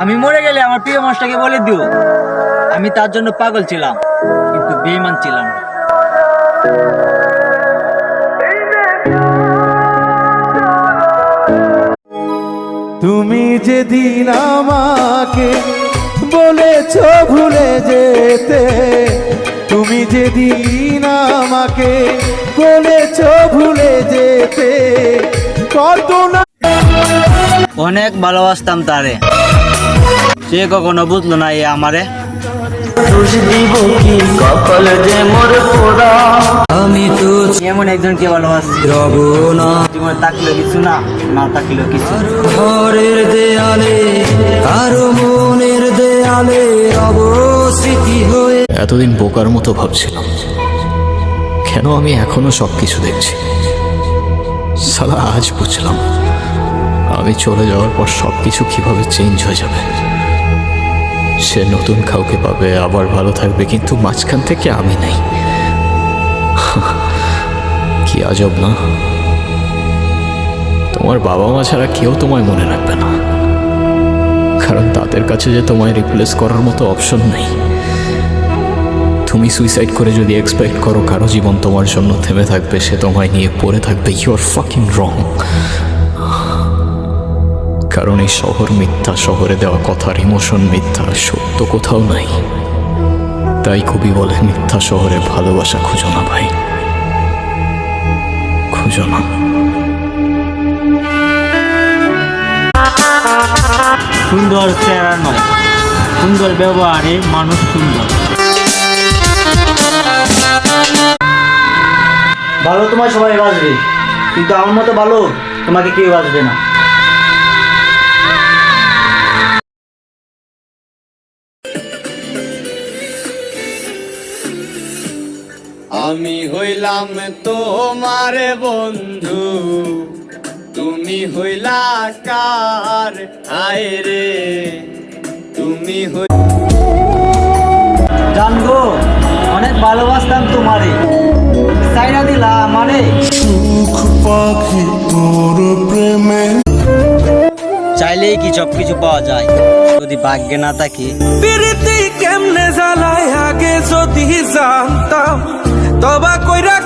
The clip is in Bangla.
আমি মরে গেলে আমার প্রিয় মানুষটাকে বলে দিও আমি তার জন্য পাগল ছিলাম, কিন্তু বেঈমান ছিলাম না। তুমি যেদিন আমাকে বলেছ ভুলে যেতে, তুমি যেদিন আমাকে বলেছ ভুলে যেতে, কত না অনেক ভালোবাসতাম তারে, সে কখনো বুঝলো না এ আমারে। আমি তো এমন একজনকে ভালোবাসি জীবনে থাকলেও কিছু না, না থাকলেও কিছু। ঘরের দেয়ালে কারো মনের দেয়ালে অবস্থিতি হয়ে এতদিন বোকার মতো ভাবছিলাম কেন আমি এখনো সবকিছু দেখছি। সালা আজ বুঝলাম আমি চলে যাওয়ার পর সবকিছু কিভাবে চেঞ্জ হয়ে যাবে। সে নতুন কাউকে পাবে, আবার ভালো থাকবে, কিন্তু মাঝখান থেকে আমি নাই। কি আজব না, তোমার বাবা মা ছাড়া কেউ তোমায় মনে রাখবে না, কারণ তাদের কাছে যে তোমায় রিপ্লেস করার মতো অপশন নেই। তুমি সুইসাইড করে যদি এক্সপেক্ট করো কারো জীবন তোমার জন্য থেমে থাকবে, সে তোমায় নিয়ে পড়ে থাকবে, ইউ আর ফাকিং রং। কারণ এই শহর মিথ্যা, শহরে দেওয়া কথার ইমোশন মিথ্যা, সত্য কোথাও নাই। তাই কবি বলে মিথ্যা শহরে ভালোবাসা খুঁজো না ভাই, খুঁজো না। সুন্দর চেহারা নয়, সুন্দর ব্যবহারে মানুষ সুন্দর। ভালো তোমার সবাই বাঁচবে, কিন্তু আমার মতো ভালো তোমাকে কেউ বাঁচবে না। আমি হইলাম তোমার বন্ধু, তুমি হইলা কার? আয় রে তুমি জানগো অনেক ভালোবাসতাম তোমারে, সাইরা দিলা আমারে। সুখ পাখি তোর প্রেমে চাইলেই কি সবকিছু পাওয়া যায়, যদি ভাগ্যে না থাকে। প্রীতি কেমনে জ্বালায় আগে যদি জানতাম, তবা কইরা